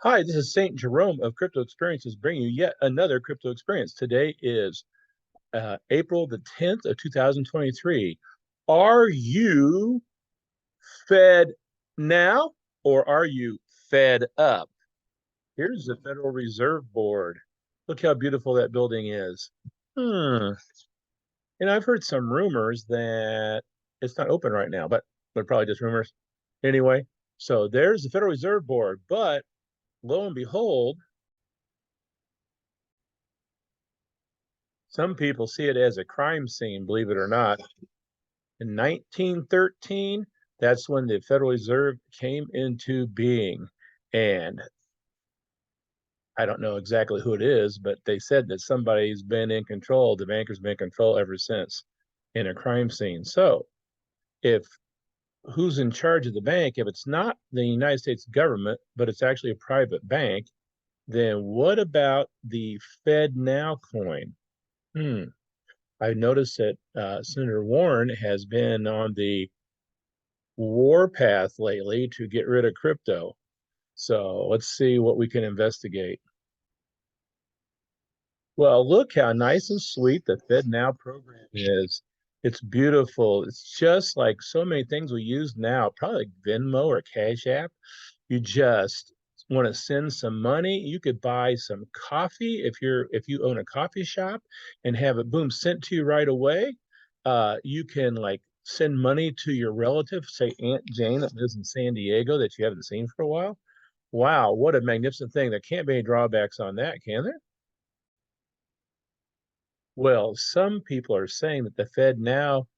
Hi, this is Saint Jerome of Crypto Experiences bringing you yet another crypto experience. Today is April the 10th of 2023. Are you fed now or are you fed up? Here's the Federal Reserve Board. Look how beautiful that building is. Hmm. And I've heard some rumors that it's not open right now, but they're probably just rumors. Anyway, so there's the Federal Reserve Board. But lo and behold, some people see it as a crime scene, believe it or not. In 1913, that's when the Federal Reserve came into being. And I don't know exactly who it is, but they said that somebody's been in control, the banker's been in control ever since in a crime scene. So if who's in charge of the bank, if it's not the United States government, but it's actually a private bank, then what about the Fed Now coin? Hmm. I noticed that Senator Warren has been on the warpath lately to get rid of crypto. So let's see what we can investigate. Well, look how nice and sweet the Fed Now program is. It's beautiful. It's just like so many things we use now, probably like Venmo or Cash App. You just want to send some money. You could buy some coffee if you own a coffee shop and have it boom sent to you right away. You can like send money to your relative, say Aunt Jane that lives in San Diego that you haven't seen for a while. Wow, what a magnificent thing. There can't be any drawbacks on that, can there? Well, some people are saying that the Fed Now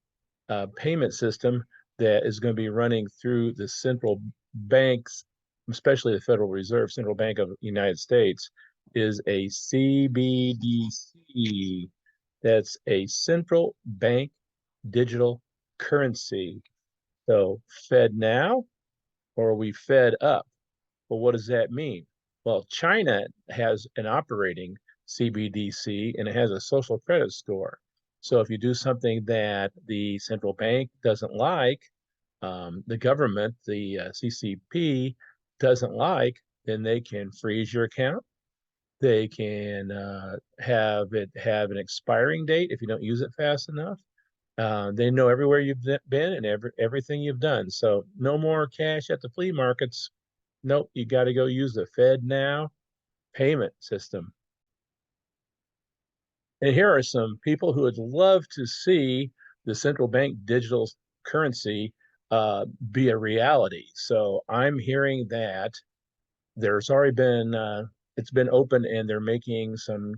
payment system that is going to be running through the central banks, especially the Federal Reserve, Central Bank of the United States, is a CBDC. That's a central bank digital currency. So, Fed Now or are we fed up? Well, what does that mean? Well, China has an operating CBDC and it has a social credit score. So if you do something that the central bank doesn't like, the government, the CCP doesn't like, then they can freeze your account. They can have it have an expiring date if you don't use it fast enough. They know everywhere you've been and everything you've done. So no more cash at the flea markets. Nope, you got to go use the Fed Now payment system. And here are some people who would love to see the central bank digital currency be a reality. So I'm hearing that there's already been it's been open and they're making some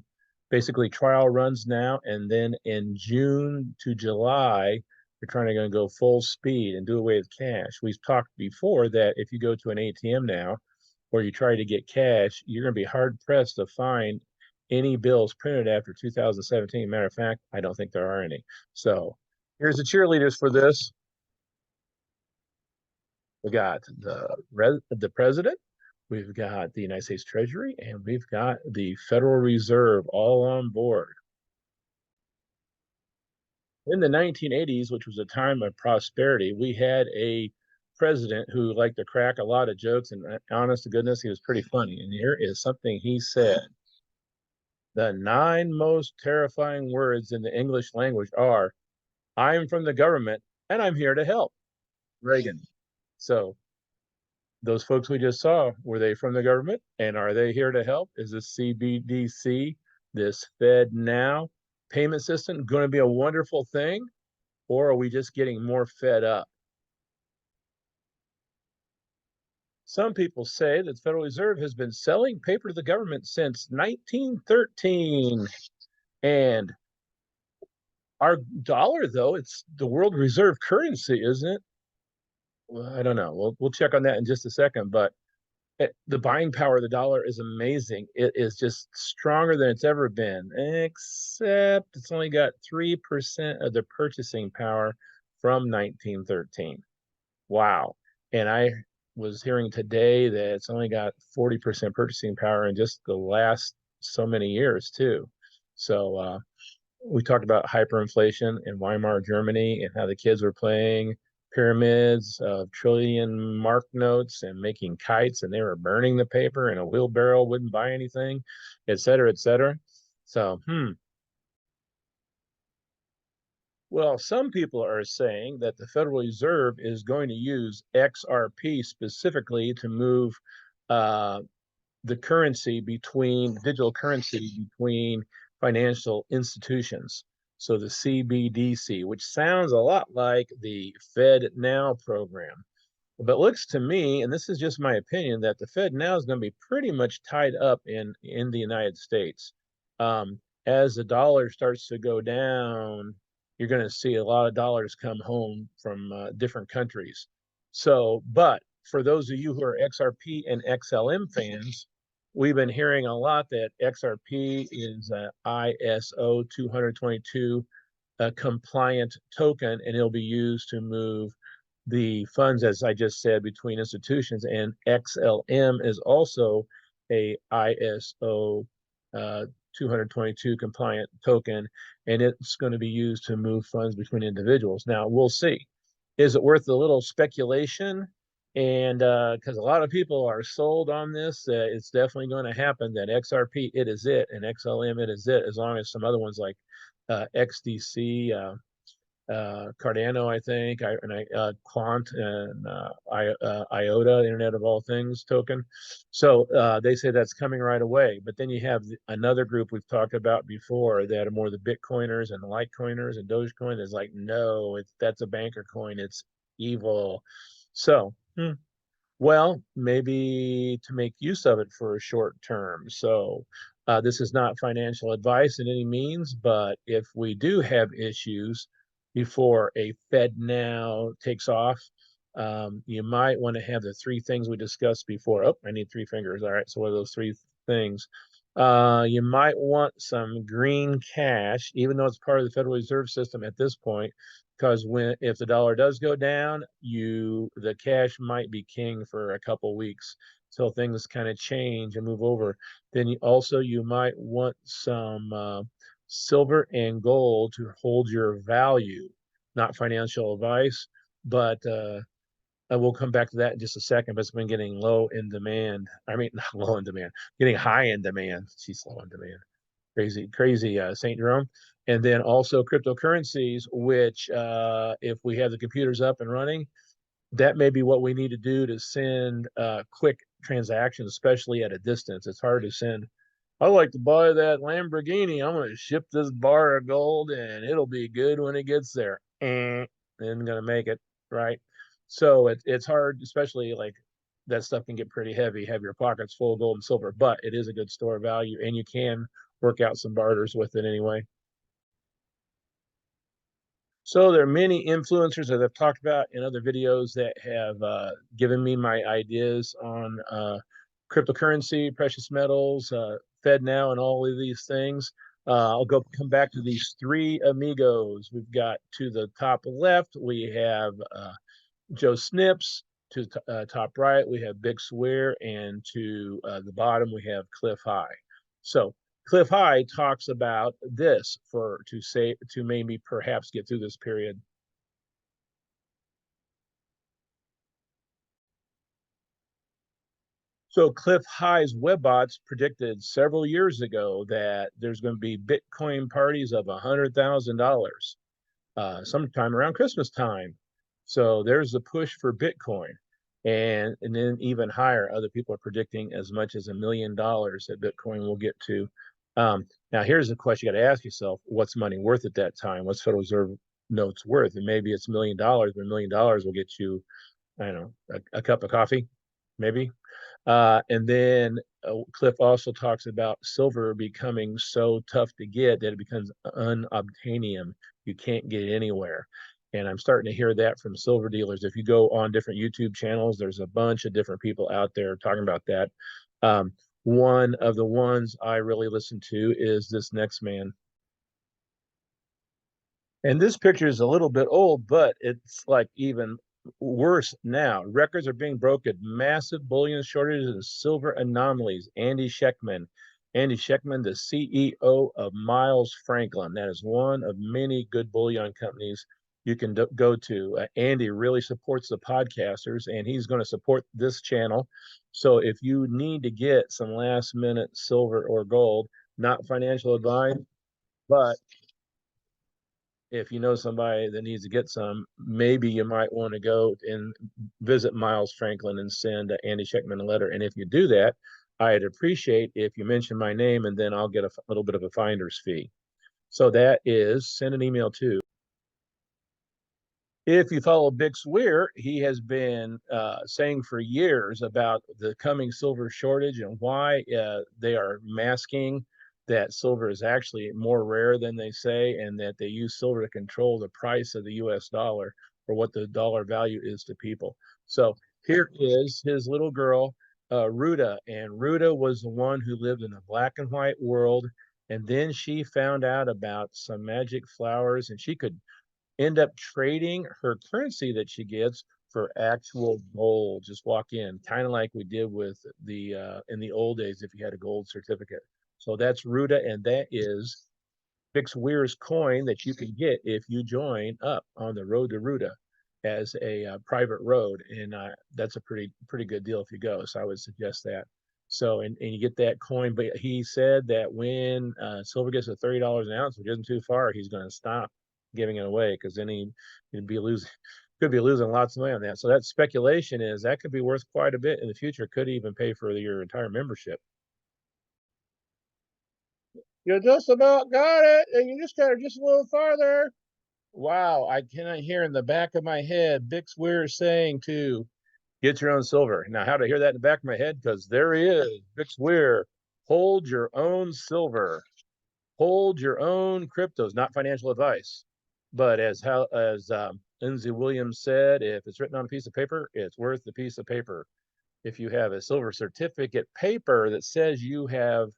basically trial runs now, and then in June to July they're trying to go full speed and do away with cash. We've talked before that if you go to an ATM now or you try to get cash, you're going to be hard pressed to find any bills printed after 2017. Matter of fact, I don't think there are any. So here's the cheerleaders for this. We got the president, we've got the United States Treasury, and we've got the Federal Reserve all on board. In the 1980s, which was a time of prosperity, we had a president who liked to crack a lot of jokes, and honest to goodness, he was pretty funny. And here is something he said. The nine most terrifying words in the English language are, I'm from the government and I'm here to help. Reagan. So those folks we just saw, were they from the government? And are they here to help? Is this CBDC, this Fed Now payment system going to be a wonderful thing? Or are we just getting more fed up? Some people say that the Federal Reserve has been selling paper to the government since 1913. And our dollar, though, it's the world reserve currency, isn't it? Well, I don't know. We'll check on that in just a second. But the buying power of the dollar is amazing. It is just stronger than it's ever been, except it's only got 3% of the purchasing power from 1913. Wow. And I was hearing today that it's only got 40% purchasing power in just the last so many years, too. So we talked about hyperinflation in Weimar, Germany, and how the kids were playing pyramids of trillion mark notes and making kites, and they were burning the paper, and a wheelbarrow wouldn't buy anything, et cetera, et cetera. So, well, some people are saying that the Federal Reserve is going to use XRP specifically to move uh, the currency between digital currency between financial institutions. So the CBDC, which sounds a lot like the Fed Now program. But looks to me, and this is just my opinion, that the Fed now is going to be pretty much tied up in the United States. As the dollar starts to go down, you're going to see a lot of dollars come home from different countries. So, but for those of you who are XRP and XLM fans, we've been hearing a lot that XRP is ISO 222 compliant token, and it'll be used to move the funds, as I just said, between institutions. And XLM is also a ISO 222 compliant token, and it's going to be used to move funds between individuals. Now, we'll see. Is it worth a little speculation? And because a lot of people are sold on this, it's definitely going to happen that XRP, it is it, and XLM, it is it, as long as some other ones like XDC, Cardano, I think, Quant, and IOTA, Internet of All Things token. So they say that's coming right away. But then you have another group we've talked about before that are more the Bitcoiners and the Litecoiners and Dogecoin is like, no, that's a banker coin. It's evil. So, well, maybe to make use of it for a short term. So this is not financial advice in any means, but if we do have issues before a Fed now takes off, you might want to have the three things we discussed before. Oh, I need three fingers. All right. So what are those three things? You might want some green cash, even though it's part of the Federal Reserve System at this point, because if the dollar does go down, the cash might be king for a couple weeks till things kind of change and move over. Then you might want some silver and gold to hold your value. Not financial advice, but we'll come back to that in just a second. But it's been getting low in demand. I mean, not low in demand, getting high in demand. She's low in demand. Crazy Saintjerome. And then also cryptocurrencies, which if we have the computers up and running, that may be what we need to do to send quick transactions, especially at a distance. It's hard to send. I'd like to buy that Lamborghini. I'm going to ship this bar of gold and it'll be good when it gets there. And going to make it, right? So it's hard, especially like that stuff can get pretty heavy, have your pockets full of gold and silver, but it is a good store of value and you can work out some barters with it anyway. So there are many influencers that I've talked about in other videos that have given me my ideas on cryptocurrency, precious metals, Fed Now, and all of these things. I'll come back to these three amigos. We've got to the top left, we have Joe Snips. To the top right, we have Big Swear, and to the bottom, we have Cliff High. So Cliff High talks about this to maybe perhaps get through this period. So Cliff High's webbots predicted several years ago that there's going to be Bitcoin parties of $100,000 sometime around Christmas time. So there's a push for Bitcoin. And then even higher, other people are predicting as much as $1 million that Bitcoin will get to. Now, here's the question you got to ask yourself: what's money worth at that time? What's Federal Reserve notes worth? And maybe it's $1 million, but $1 million will get you, I don't know, a cup of coffee, maybe. And then Cliff also talks about silver becoming so tough to get that it becomes unobtainium. You can't get it anywhere. And I'm starting to hear that from silver dealers. If you go on different YouTube channels, there's a bunch of different people out there talking about that. One of the ones I really listen to is this next man. And this picture is a little bit old, but it's like even worse now. Records are being broken. Massive bullion shortages and silver anomalies. Andy Schectman. Andy Schectman, the CEO of Miles Franklin. That is one of many good bullion companies you can go to. Andy really supports the podcasters, and he's going to support this channel. So if you need to get some last minute silver or gold, not financial advice, but if you know somebody that needs to get some, maybe you might want to go and visit Miles Franklin and send Andy Schectman a letter. And if you do that, I'd appreciate if you mention my name, and then I'll get a little bit of a finder's fee. So that is, send an email to. If you follow Big Swear, he has been saying for years about the coming silver shortage and why they are masking that silver is actually more rare than they say, and that they use silver to control the price of the US dollar, or what the dollar value is to people. So here is his little girl, Ruta. And Ruta was the one who lived in a black and white world. And then she found out about some magic flowers, and she could end up trading her currency that she gets for actual gold. Just walk in, kind of like we did with the in the old days if you had a gold certificate. So that's Ruta, and that is Fix Weir's coin that you can get if you join up on the road to Ruta as a private road, and that's a pretty good deal if you go. So I would suggest that. So and you get that coin, but he said that when silver gets to $30 an ounce, which isn't too far, he's going to stop giving it away, because then he'd be losing could be losing lots of money on that. So that speculation is that could be worth quite a bit in the future. Could even pay for your entire membership. You just about got it, and you just got it just a little farther. Wow, I cannot hear in the back of my head Bix Weir saying to get your own silver. Now, how to hear that in the back of my head? Because there he is, Bix Weir. Hold your own silver. Hold your own cryptos, not financial advice. But as Lindsay Williams said, if it's written on a piece of paper, it's worth the piece of paper. If you have a silver certificate paper that says you have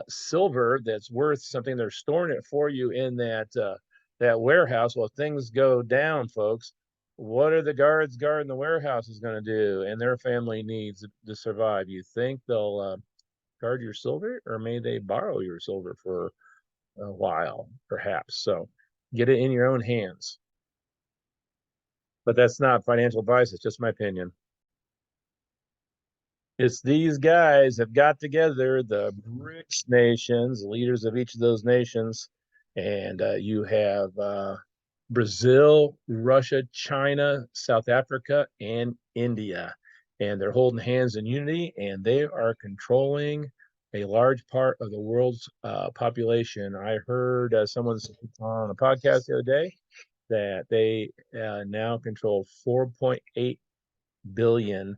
silver that's worth something, they're storing it for you in that warehouse. Well, things go down, folks. What are the guards guarding the warehouse is going to do? And their family needs to survive. You think they'll guard your silver, or may they borrow your silver for a while, perhaps? So get it in your own hands. But that's not financial advice. It's just my opinion. It's these guys have got together, the BRICS nations, leaders of each of those nations, and you have Brazil, Russia, China, South Africa, and India, and they're holding hands in unity, and they are controlling a large part of the world's population. I heard someone on a podcast the other day that they now control 4.8 billion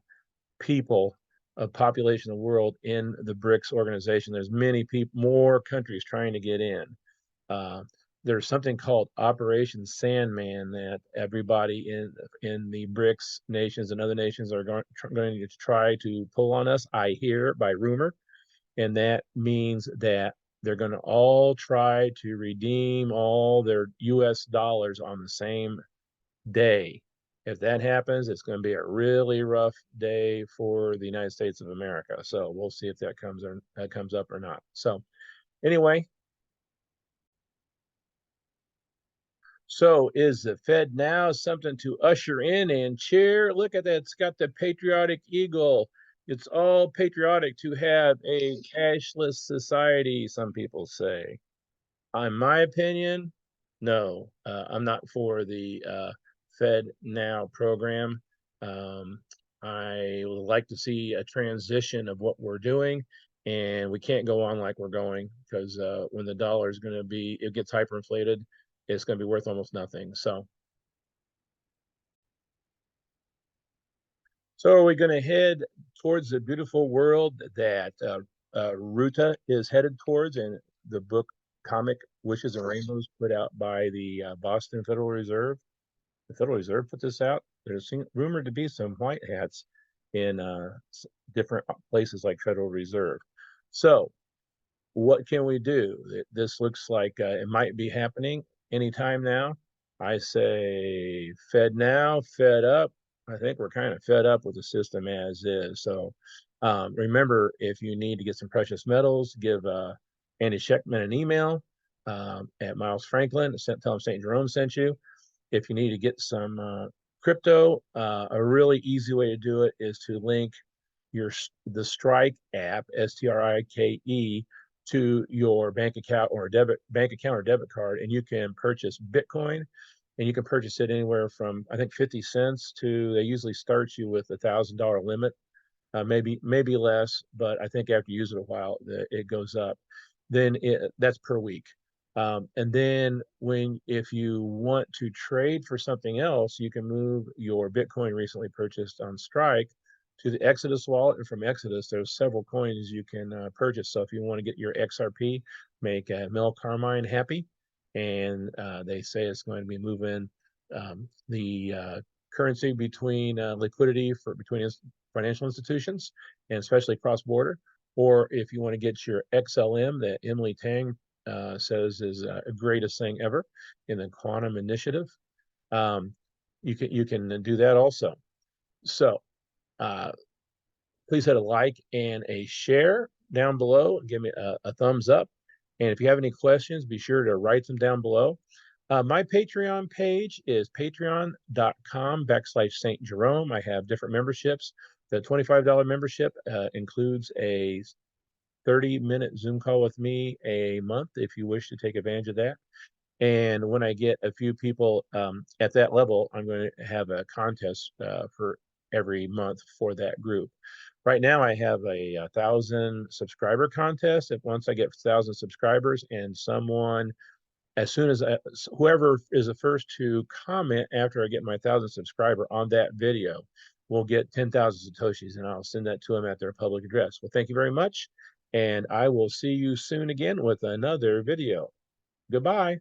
people of population of the world in the BRICS organization. There's many people, more countries trying to get in. There's something called Operation Sandman that everybody in the BRICS nations and other nations are going to try to pull on us. I hear by rumor, and that means that they're going to all try to redeem all their U.S. dollars on the same day. If that happens, it's going to be a really rough day for the United States of America. So we'll see if that comes up or not. So anyway, so is the Fed now something to usher in and cheer? Look at that. It's got the patriotic eagle. It's all patriotic to have a cashless society, some people say. In my opinion, no, I'm not for the Fed Now program. Um, I would like to see a transition of what we're doing, and we can't go on like we're going, because when the dollar is going to be, it gets hyperinflated, it's going to be worth almost nothing. So are we going to head towards the beautiful world that Ruta is headed towards, in the book Comic Wishes and Rainbows, put out by the Boston Federal Reserve? The Federal Reserve put this out. There's rumored to be some white hats in different places like Federal Reserve. So what can we do? This looks like it might be happening anytime now. I say Fed now, Fed up. I think we're kind of fed up with the system as is. So remember, if you need to get some precious metals, give Andy Schectman an email at Miles Franklin. Tell him Saint Jerome sent you. if you need to get some crypto, a really easy way to do it is to link the Strike app, Strike, to your bank account or debit card, and you can purchase Bitcoin, and you can purchase it anywhere from I think 50 cents to they usually start you with $1,000 limit, maybe less, but I think after you use it a while, it goes up. Then that's per week. And then if you want to trade for something else, you can move your Bitcoin recently purchased on Strike to the Exodus wallet, and from Exodus, there's several coins you can purchase. So if you want to get your XRP, make Mel Carmine happy, and they say it's going to be moving the currency between liquidity between financial institutions, and especially cross-border. Or if you want to get your XLM that Emily Tang says is the greatest thing ever in the quantum initiative, you can do that also. So please hit a like and a share down below. Give me a thumbs up. And if you have any questions, be sure to write them down below. My Patreon page is patreon.com/Saintjerome. I have different memberships. The $25 membership includes a 30-minute Zoom call with me a month if you wish to take advantage of that. And when I get a few people at that level, I'm going to have a contest for every month for that group. Right now, I have a 1,000 subscriber contest. If once I get 1,000 subscribers and someone, as soon as whoever is the first to comment after I get my 1,000 subscriber on that video, will get 10,000 Satoshis, and I'll send that to them at their public address. Well, thank you very much, and I will see you soon again with another video. Goodbye.